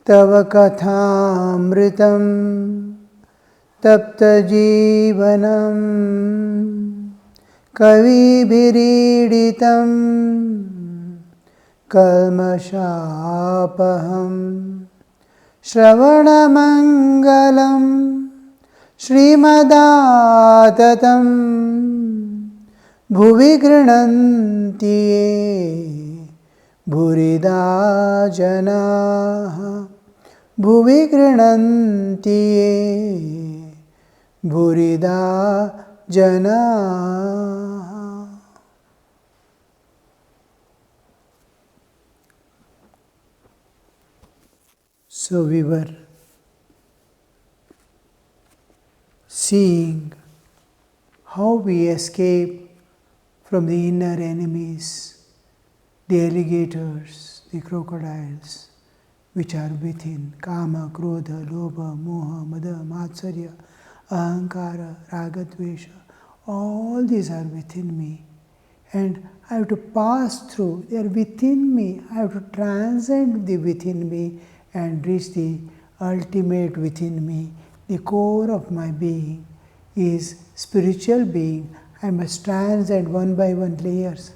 तव कथामृतं तप्तजीवनं कविभिरीडितं कल्मषापहं श्रवणमङ्गलं श्रीमदाततं भुवि गृह्णन्ति ये भूरिदा जनाः भुवि गृह्णन्ति ये भूरिदा जनाः. So we were seeing how we escape from the inner enemies, the alligators, the crocodiles, which are within: kama, krodha, lobha, moha, mada, matsarya, ahankara, raga, dvesha. All these are within me, and I have to pass through. They are within me. I have to transcend the within me and reach the ultimate within me. The core of my being is spiritual being. I must transcend one by one layers.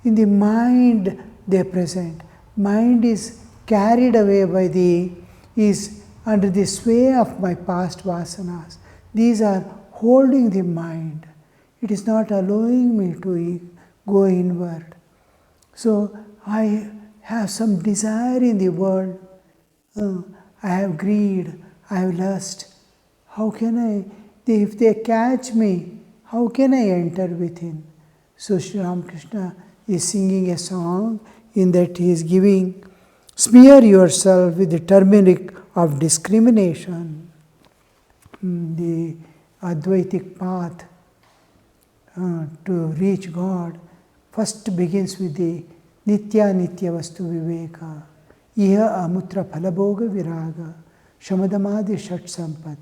In the mind they are present. Mind is carried away by is under the sway of my past vasanas. These are holding the mind. It is not allowing me to go inward. So I have some desire in the world. I have greed, I have lust. How can if they catch me, how can I enter within? So Sri Ramakrishna is singing a song in that he is giving, smear yourself with the turmeric of discrimination. The Advaithic path to reach God first begins with the Nitya Nitya Vastu Viveka. Iha amutra phalabhoga viraga, shamadamadi shat sampat,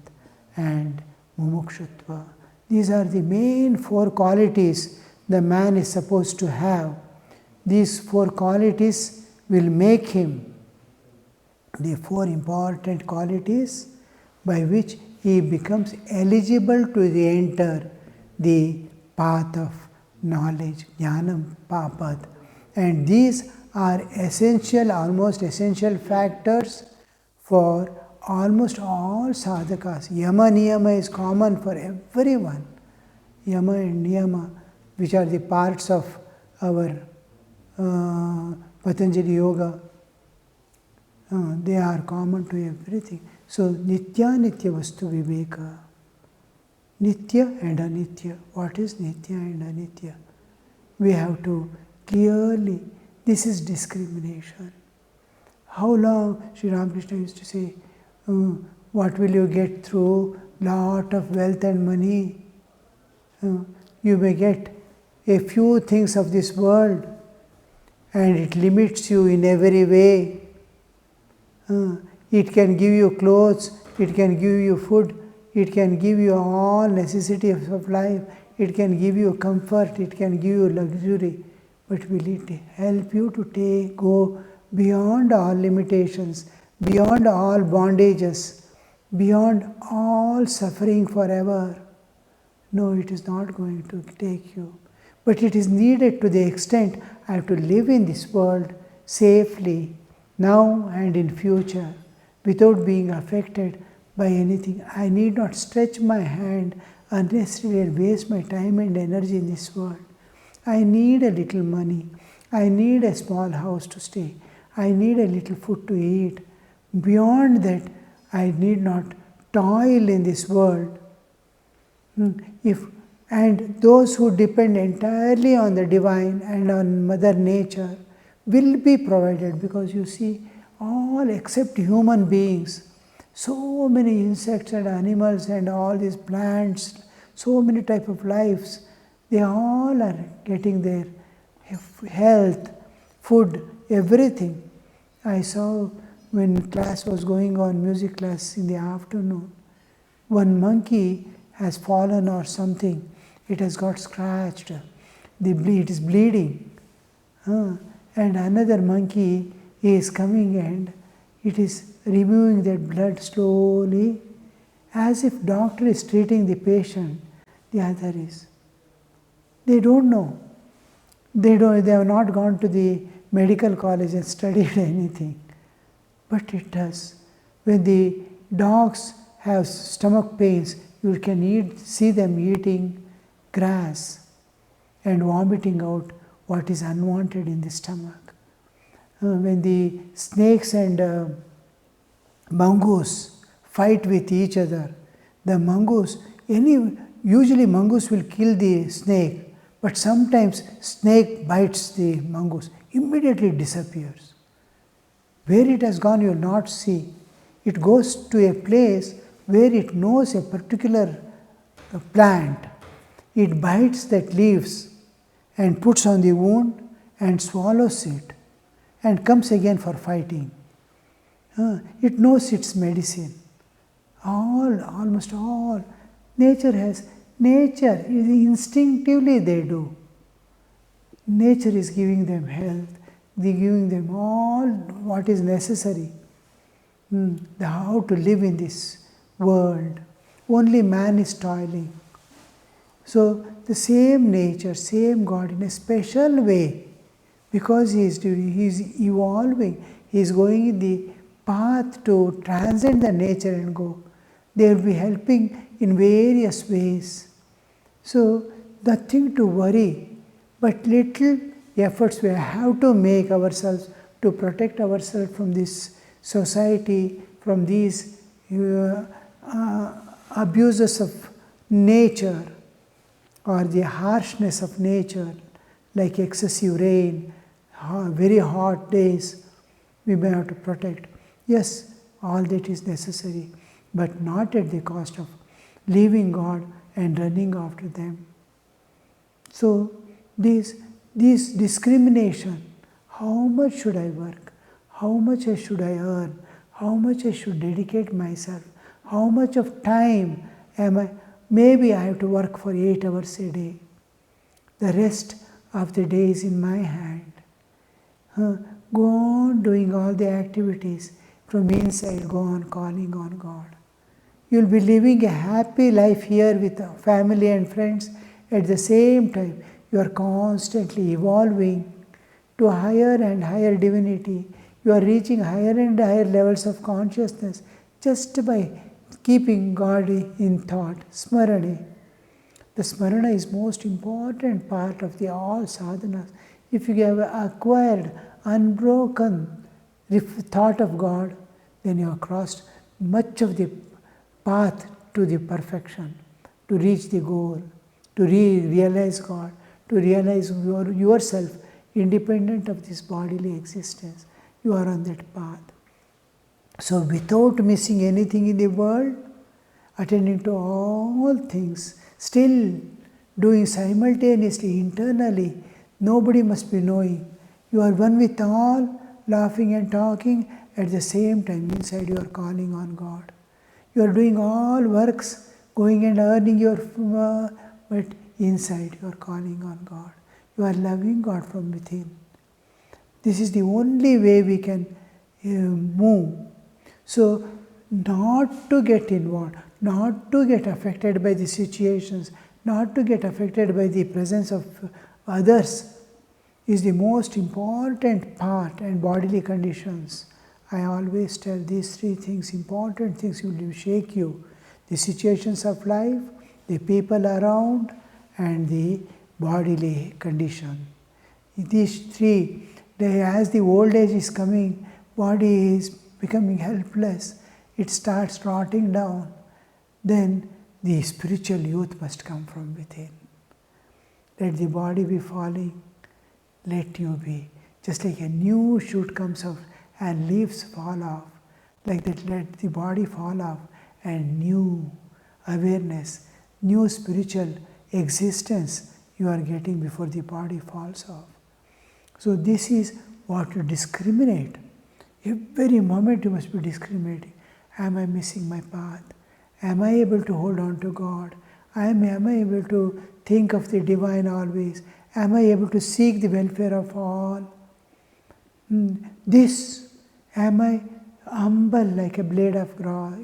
and mumukshutva. These are the main four qualities the man is supposed to have. These four qualities will make him the four important qualities by which he becomes eligible to enter the path of knowledge, jnanam papat. And these are essential, almost essential factors for almost all sadhakas. Yama niyama is common for everyone. Yama and niyama, which are the parts of our Patanjali yoga, they are common to everything. So nitya nitya vastu viveka. Nitya and anitya. What is nitya and anitya? We have to clearly, this is discrimination. How long? Sri Ramakrishna used to say, what will you get through lot of wealth and money? You may get a few things of this world and it limits you in every way. It can give you clothes, it can give you food, it can give you all necessities of life, it can give you comfort, it can give you luxury. But will it help you to go beyond all limitations, beyond all bondages, beyond all suffering forever? No, it is not going to take you. But it is needed to the extent I have to live in this world safely, now and in future, without being affected by anything. I need not stretch my hand unnecessarily and waste my time and energy in this world. I need a little money. I need a small house to stay. I need a little food to eat. Beyond that, I need not toil in this world. And those who depend entirely on the divine and on Mother Nature will be provided, because you see, all except human beings, so many insects and animals and all these plants, so many types of lives, they all are getting their health, food, everything. I saw when class was going on, music class in the afternoon, one monkey has fallen or something, it has got scratched, it is bleeding. And another monkey is coming and it is removing that blood slowly, as if doctor is treating the patient, the other is. They don't know. They have not gone to the medical college and studied anything. But it does. When the dogs have stomach pains, you can see them eating grass and vomiting out what is unwanted in the stomach. When the snakes and mongoose fight with each other, the mongoose, usually mongoose will kill the snake, but sometimes snake bites the mongoose, immediately disappears. Where it has gone, you will not see. It goes to a place where it knows a particular plant. It bites that leaves and puts on the wound and swallows it and comes again for fighting. It knows its medicine. Almost all. Nature instinctively they do. Nature is giving them health, giving them all what is necessary. How to live in this world. Only man is toiling. So the same nature, same God in a special way, because he is evolving, he is going in the path to transcend the nature and go. They will be helping in various ways. So nothing to worry, but little efforts we have to make ourselves to protect ourselves from this society, from these abuses of nature or the harshness of nature, like excessive rain, very hot days, we may have to protect. Yes, all that is necessary, but not at the cost of leaving God and running after them. So this discrimination, how much should I work? How much should I earn? How much I should dedicate myself? How much of time am I? Maybe I have to work for 8 hours a day. The rest of the day is in my hand. Go on doing all the activities from inside, go on calling on God. You will be living a happy life here with family and friends. At the same time, you are constantly evolving to higher and higher divinity. You are reaching higher and higher levels of consciousness just by keeping God in thought. Smarana. The smarana is most important part of all sadhanas. If you have acquired unbroken thought of God, then you have crossed much of the path to the perfection, to reach the goal, to realize God, to realize yourself independent of this bodily existence. You are on that path. So without missing anything in the world, attending to all things, still doing simultaneously, internally, nobody must be knowing. You are one with all, laughing and talking, at the same time inside you are calling on God. You are doing all works, going and earning but inside you are calling on God. You are loving God from within. This is the only way we can move. So, not to get involved, not to get affected by the situations, not to get affected by the presence of others is the most important part, and bodily conditions. I always tell these 3 things, important things will shake you. The situations of life, the people around, and the bodily condition. These 3, as the old age is coming, body is becoming helpless, it starts rotting down, then the spiritual youth must come from within. Let the body be falling, let you be. Just like a new shoot comes out and leaves fall off, like that let the body fall off and new awareness, new spiritual existence you are getting before the body falls off. So this is what to discriminate. Every moment you must be discriminating. Am I missing my path? Am I able to hold on to God? Am I able to think of the divine always? Am I able to seek the welfare of all? Am I humble like a blade of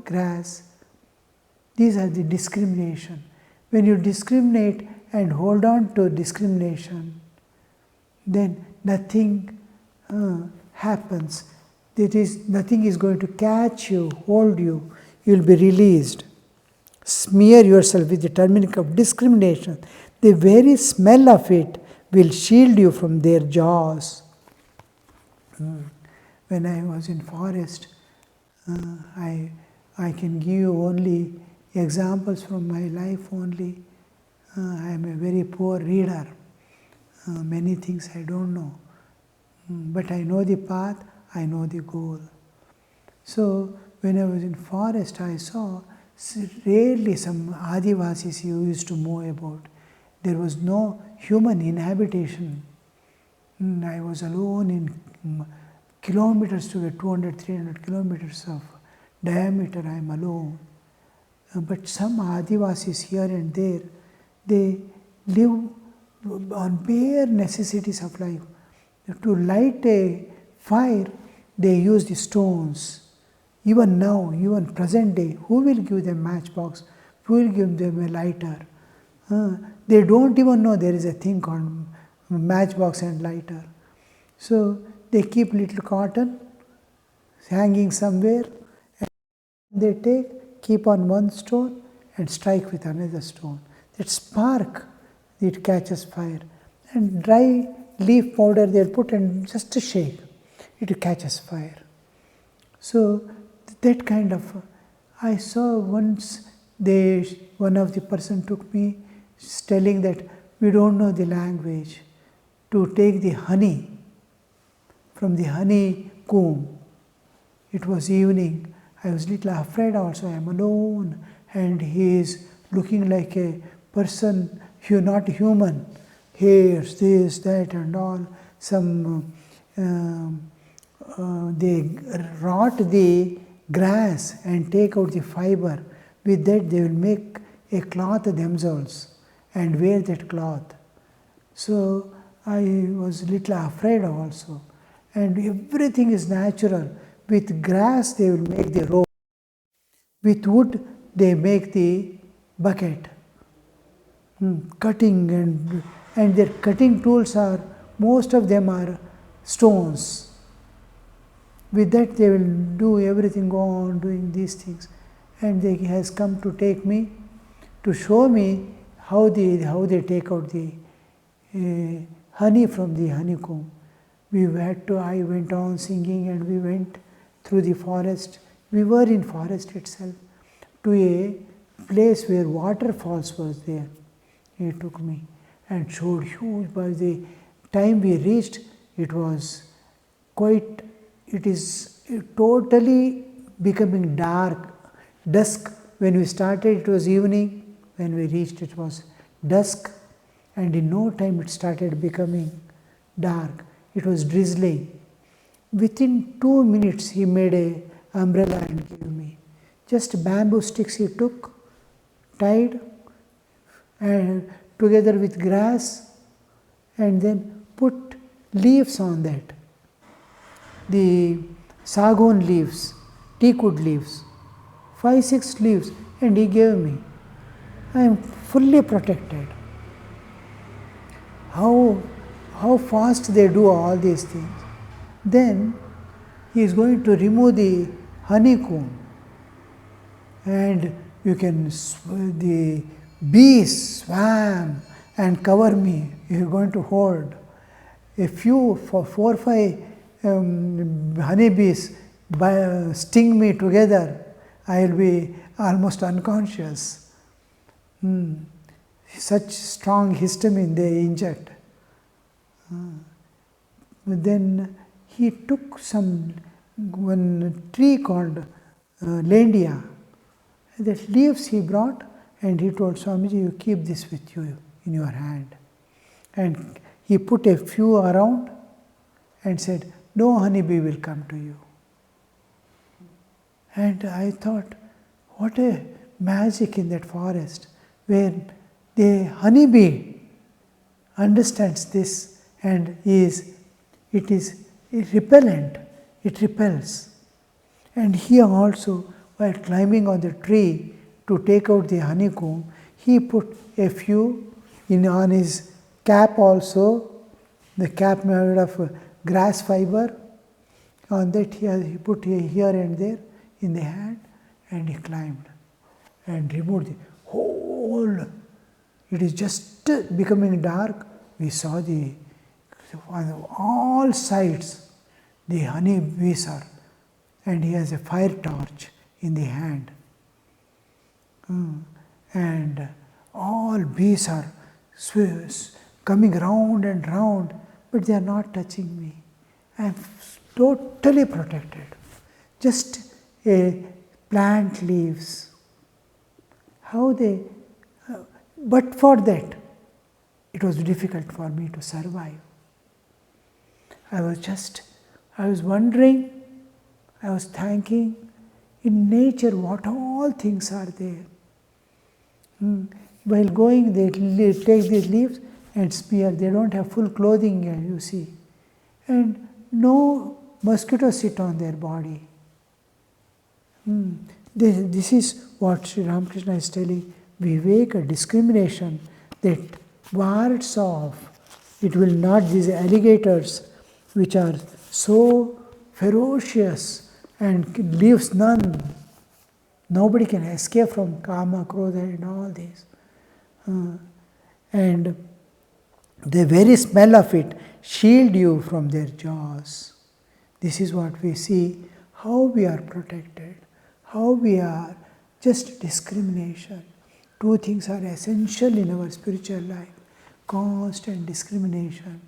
grass. These are the discrimination. When you discriminate and hold on to discrimination, then nothing happens. That is, nothing is going to catch you, hold you. You will be released. Smear yourself with the turmeric of discrimination. The very smell of it will shield you from their jaws. When I was in forest, I can give you only examples from my life only. I am a very poor reader. Many things I don't know. But I know the path, I know the goal. So when I was in forest, I saw rarely some Adivasis who used to move about. There was no human inhabitation. I was alone in kilometers to 200, 300 kilometers of diameter. I am alone. But some Adivasis here and there, they live on bare necessities of life. To light a fire, they use the stones. Even now, even present day, who will give them matchbox? Who will give them a lighter? They don't even know there is a thing called matchbox and lighter. So they keep little cotton hanging somewhere, and they keep on one stone and strike with another stone. That spark, it catches fire. And dry leaf powder they'll put and just to shake, it catches fire. So that kind of, I saw once one of the person took me telling that we don't know the language, to take the honey from the honey comb. It was evening. I was little afraid also. I am alone, and he is looking like a person, not human. Hairs, this, that, and all. Some they rot the grass and take out the fiber. With that, they will make a cloth themselves and wear that cloth. So I was little afraid also. And everything is natural. With grass, they will make the rope. With wood, they make the bucket. Cutting and their cutting tools are, most of them are stones. With that, they will do everything, go on doing these things. And he has come to take me, to show me how they take out the honey from the honeycomb. I went on singing, and we went through the forest. We were in forest itself, to a place where waterfalls was there. He took me and showed huge. By the time we reached, it is totally becoming dark, dusk. When we started, it was evening. When we reached, it was dusk. And in no time, it started becoming dark. It was drizzling. Within 2 minutes, he made an umbrella and gave me. Just bamboo sticks he took, tied, and together with grass, and then put leaves on that. The sagon leaves, teakwood leaves, 5-6 leaves, and he gave me. I am fully protected. How fast they do all these things. Then he is going to remove the honeycomb, and the bees swam and cover me. You are going to hold a few, 4 or 5 honeybees sting me together. I will be almost unconscious. Such strong histamine they inject. Then he took one tree called Lendia. The leaves he brought, and he told Swamiji, you keep this with you in your hand. And he put a few around and said, no honeybee will come to you. And I thought, what a magic in that forest, where the honeybee understands this, and it is repellent, it repels. And he also, while climbing on the tree to take out the honeycomb, he put a few on his cap also, the cap made of grass fiber. On that he put here and there in the hand, and he climbed and removed the whole. It is just becoming dark. We saw on all sides the honey bees are, and he has a fire torch in the hand. And all bees are coming round and round, but they are not touching me. I am totally protected. Just a plant leaves. How they, but for that, it was difficult for me to survive. I was wondering, I was thanking, in nature what all things are there. While going, they take these leaves and smear. They don't have full clothing, you see. And no mosquitoes sit on their body. This is what Sri Ramakrishna is telling. Viveka, discrimination, that wards off. It will not, these alligators which are so ferocious and leaves none. Nobody can escape from kama, krodha and all this. And the very smell of it shield you from their jaws. This is what we see, how we are protected, how we are just discrimination. Two things are essential in our spiritual life, constant discrimination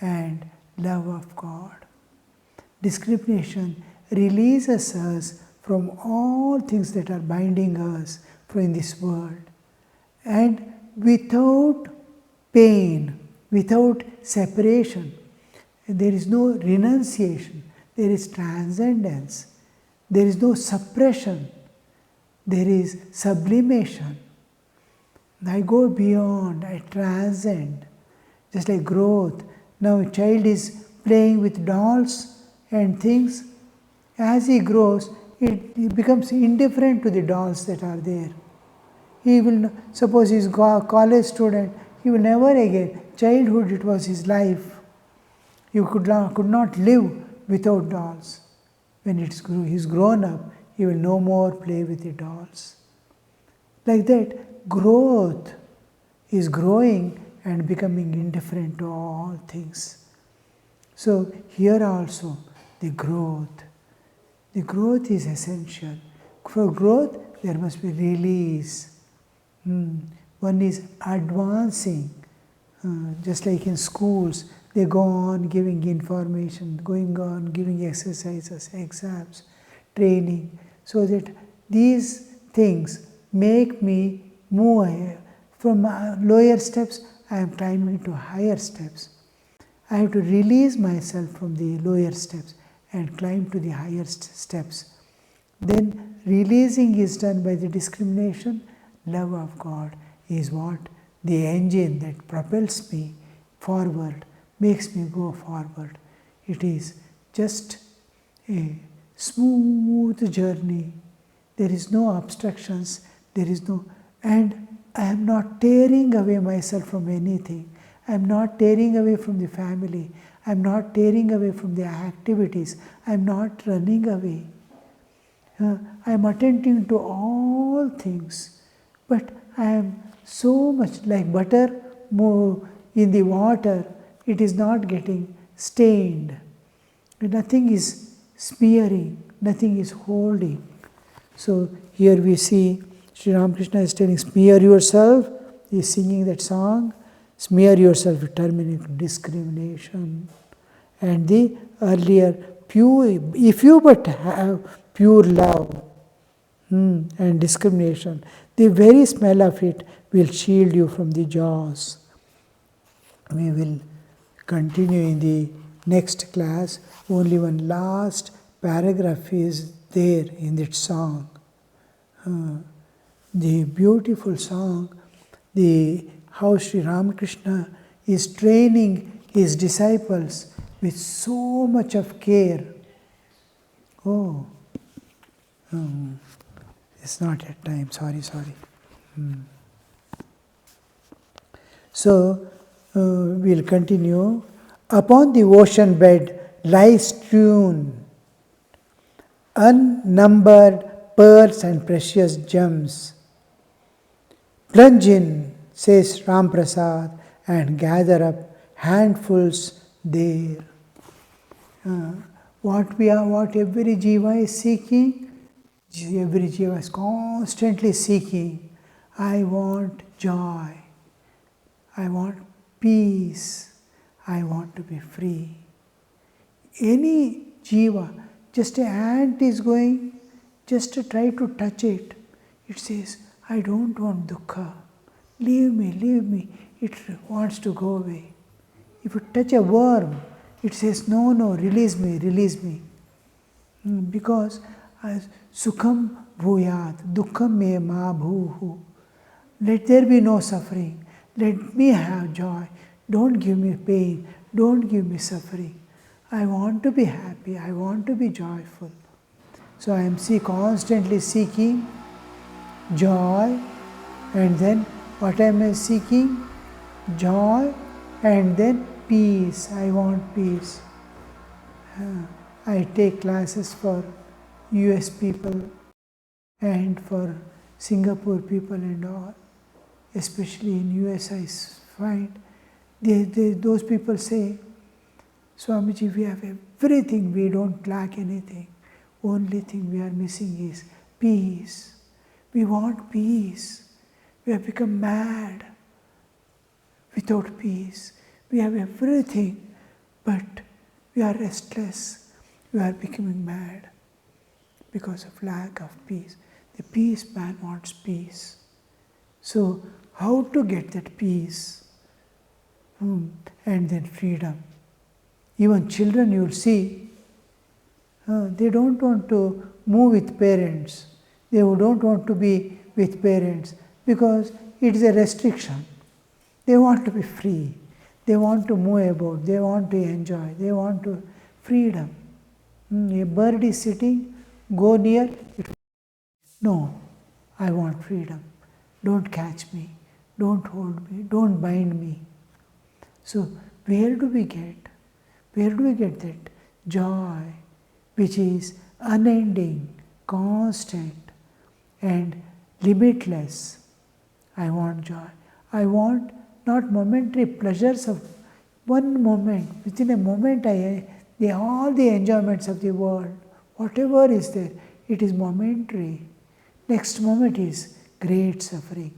and love of God. Discrimination releases us from all things that are binding us in this world. And without pain, without separation, there is no renunciation, there is transcendence, there is no suppression, there is sublimation. I go beyond, I transcend, just like growth. Now a child is playing with dolls and things. As he grows, he becomes indifferent to the dolls that are there. He will, suppose he is a college student, he will never again, childhood it was his life. He could not live without dolls. When he is grown up, he will no more play with the dolls. Like that, growth is growing and becoming indifferent to all things. So here also, the growth is essential. For growth, there must be release. One is advancing, just like in schools, they go on giving information, going on giving exercises, exams, training, so that these things make me move ahead. From lower steps, I am climbing to higher steps. I have to release myself from the lower steps and climb to the higher steps. Then releasing is done by the discrimination. Love of God is what? The engine that propels me forward, makes me go forward. It is just a smooth journey. There is no obstructions, and I am not tearing away myself from anything. I am not tearing away from the family. I am not tearing away from the activities. I am not running away. I am attending to all things. But I am so much like butter in the water, it is not getting stained. Nothing is smearing, nothing is holding. So here we see Sri Ramakrishna is telling, smear yourself. He is singing that song, smear yourself with terminating discrimination. And the earlier, pure, if you but have pure love and discrimination, the very smell of it will shield you from the jaws. We will continue in the next class. Only one last paragraph is there in that song. The beautiful song, how Sri Ramakrishna is training his disciples with so much of care. Oh, It's not yet time, sorry. So, we'll continue. Upon the ocean bed lies strewn unnumbered pearls and precious gems. Plunge in, says Ramprasad, and gather up handfuls there. What every jiva is seeking, every jiva is constantly seeking. I want joy. I want peace. I want to be free. Any jiva, just an ant is going, just to try to touch it. It says, I don't want dukkha. Leave me. It wants to go away. If you touch a worm, it says, no, release me. Because sukham bhuyat, dukkham me ma bhuhu. Let there be no suffering. Let me have joy. Don't give me pain. Don't give me suffering. I want to be happy. I want to be joyful. So I am constantly seeking joy, and then what am I seeking? Joy, and then peace. I want peace. I take classes for US people and for Singapore people and all. Especially in US, I find those people say, Swamiji, we have everything, we don't lack anything. Only thing we are missing is peace. We want peace. We have become mad without peace. We have everything, but we are restless. We are becoming mad because of lack of peace. The peace man wants peace. So, how to get that peace? And then freedom. Even children, you will see, they don't want to move with parents. They don't want to be with parents because it is a restriction. They want to be free. They want to move about. They want to enjoy. They want to freedom. A bird is sitting, go near. No, I want freedom. Don't catch me. Don't hold me. Don't bind me. So where do we get? Where do we get that joy, which is unending, constant, and limitless? I want joy. I want not momentary pleasures of one moment. Within a moment, all the enjoyments of the world, whatever is there, it is momentary. Next moment is great suffering.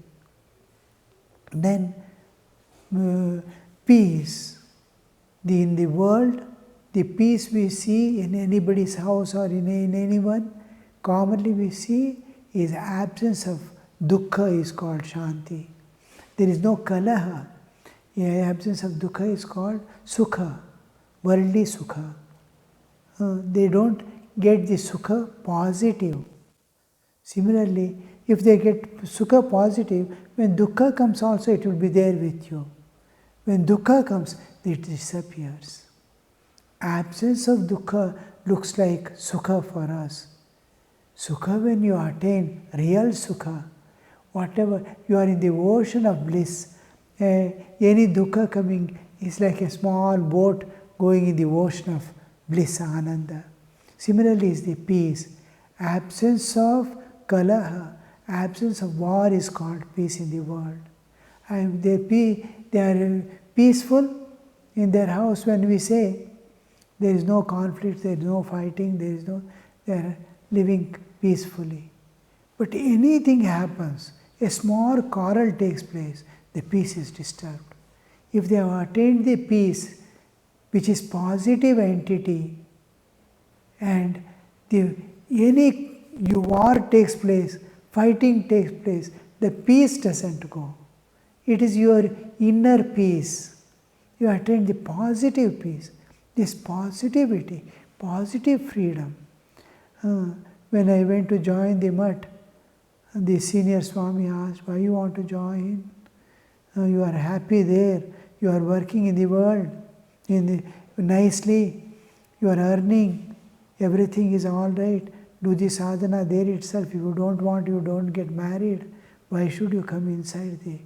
Then peace. In the world, the peace we see in anybody's house or in anyone, commonly we see is absence of dukkha is called shanti. There is no kalaha. The absence of dukkha is called sukha, worldly sukha. They don't get the sukha positive. Similarly, if they get sukha positive, when dukkha comes also it will be there with you. When dukkha comes, it disappears. Absence of dukkha looks like sukha for us. Sukha, when you attain real sukha, whatever, you are in the ocean of bliss. Any dukkha coming is like a small boat going in the ocean of bliss, ananda. Similarly is the peace. Absence of kalaha, absence of war is called peace in the world. And they are peaceful in their house when we say there is no conflict, there is no fighting, they are living peacefully. But anything happens, a small quarrel takes place, the peace is disturbed. If they have attained the peace, which is positive entity, and any war takes place, fighting takes place, the peace doesn't go. It is your inner peace. You attain the positive peace, this positivity, positive freedom. When I went to join the mutt, the senior Swami asked, why you want to join? You are happy there, you are working in the world nicely, you are earning, everything is all right. Do the sadhana there itself. If you don't want, you don't get married. Why should you come inside the...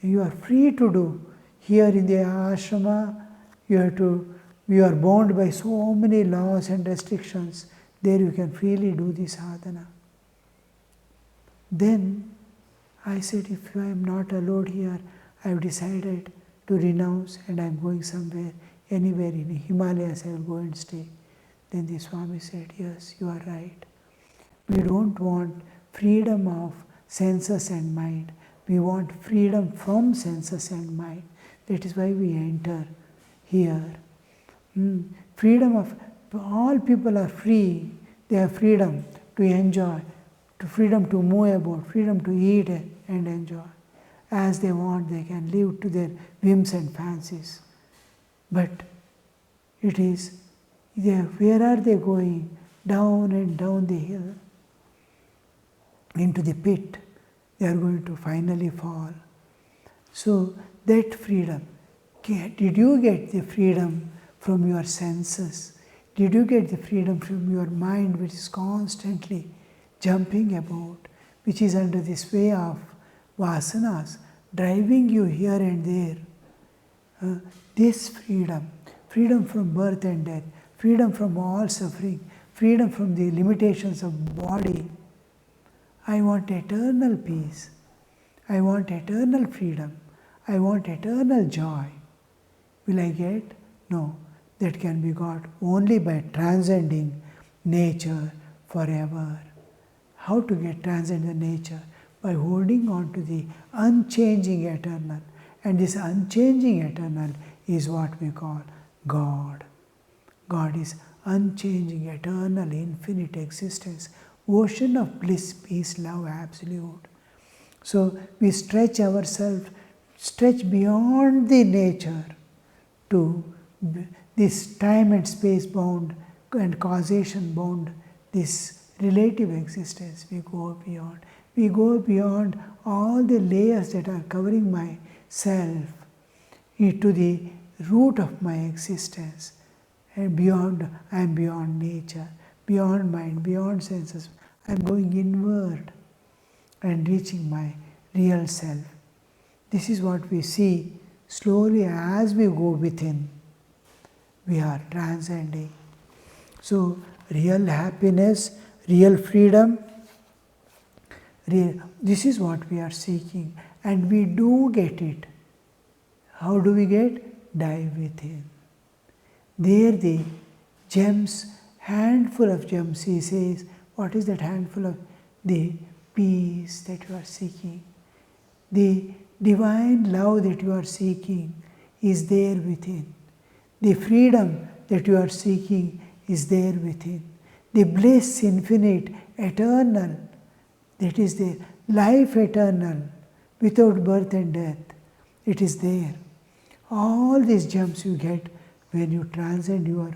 You are free to do. Here in the ashrama, you are bound by so many laws and restrictions. There you can freely do the sadhana. Then I said, if I am not allowed here, I have decided to renounce and I am going somewhere, anywhere in the Himalayas, I will go and stay. Then the Swami said, yes, you are right. We don't want freedom of senses and mind. We want freedom from senses and mind. That is why we enter here. Freedom of... all people are free. They have freedom to enjoy, freedom to move about, freedom to eat and enjoy. As they want, they can live to their whims and fancies. But it is, where are they going? Down and down the hill, into the pit. They are going to finally fall. So that freedom, did you get the freedom from your senses? Did you get the freedom from your mind, which is constantly jumping about, which is under the sway of vasanas, driving you here and there? This freedom, freedom from birth and death, freedom from all suffering, freedom from the limitations of body. I want eternal peace. I want eternal freedom. I want eternal joy. Will I get? No. That can be got only by transcending nature forever. How to get transcend the nature? By holding on to the unchanging eternal. And this unchanging eternal is what we call God. God is unchanging, eternal, infinite existence, ocean of bliss, peace, love, absolute. So we stretch ourselves, stretch beyond the nature to this time and space bound and causation bound, this relative existence. We go beyond. We go beyond all the layers that are covering myself into the root of my existence. And beyond, I am beyond nature, beyond mind, beyond senses. I am going inward and reaching my real self. This is what we see slowly as we go within. We are transcending. So, real happiness, real freedom, this is what we are seeking. And we do get it. How do we get? Dive within. There the gems, handful of gems, he says, what is that handful of? The peace that you are seeking. The divine love that you are seeking is there within. The freedom that you are seeking is there within. The bliss infinite, eternal, that is there. Life eternal, without birth and death, it is there. All these gems you get when you transcend your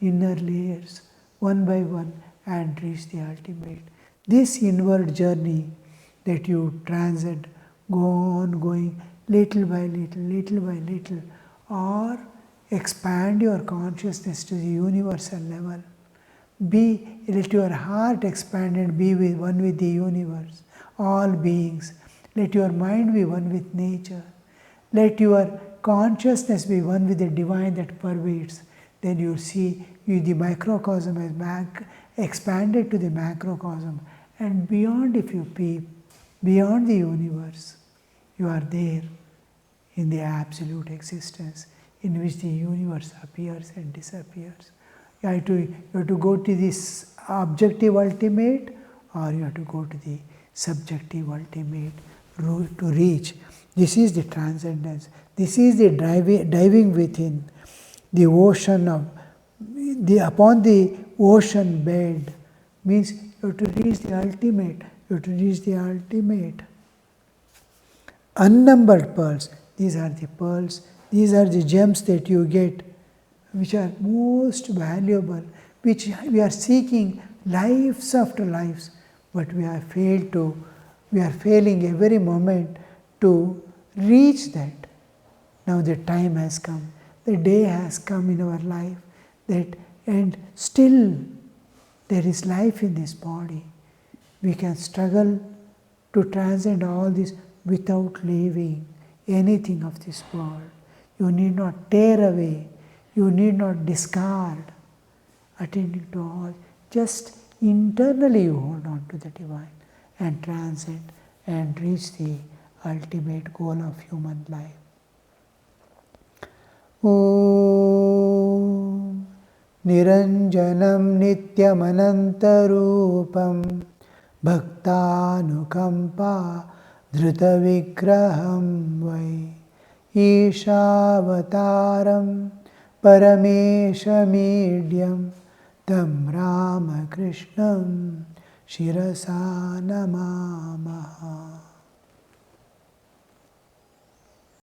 inner layers, one by one, and reach the ultimate. This inward journey that you transcend, go on going little by little, or expand your consciousness to the universal level. Let your heart expand and be one with the universe, all beings. Let your mind be one with nature. Let your consciousness be one with the divine that pervades. Then you see the microcosm has expanded to the macrocosm. And beyond, if you peep, beyond the universe, you are there in the absolute existence in which the universe appears and disappears. You have to go to this objective ultimate, or you have to go to the subjective ultimate to reach. This is the transcendence. This is the diving within the ocean of upon the ocean bed. Means you have to reach the ultimate. You have to reach the ultimate. Unnumbered pearls. These are the pearls. These are the gems that you get, which are most valuable, which we are seeking lives after lives, but we are failing every moment to reach that. Now the time has come, the day has come in our life, and still There is life in this body. We can struggle to transcend all this without leaving anything of this world. You need not tear away. You need not discard attending to all. Just internally you hold on to the divine and transcend and reach the ultimate goal of human life. Om Niranjanam Nityamanantarupam Bhaktanukampa Dhrutavigraham Vai Ishavataram Parameshamidhyam Tam Ramakrishnam Shirasa Namamaha.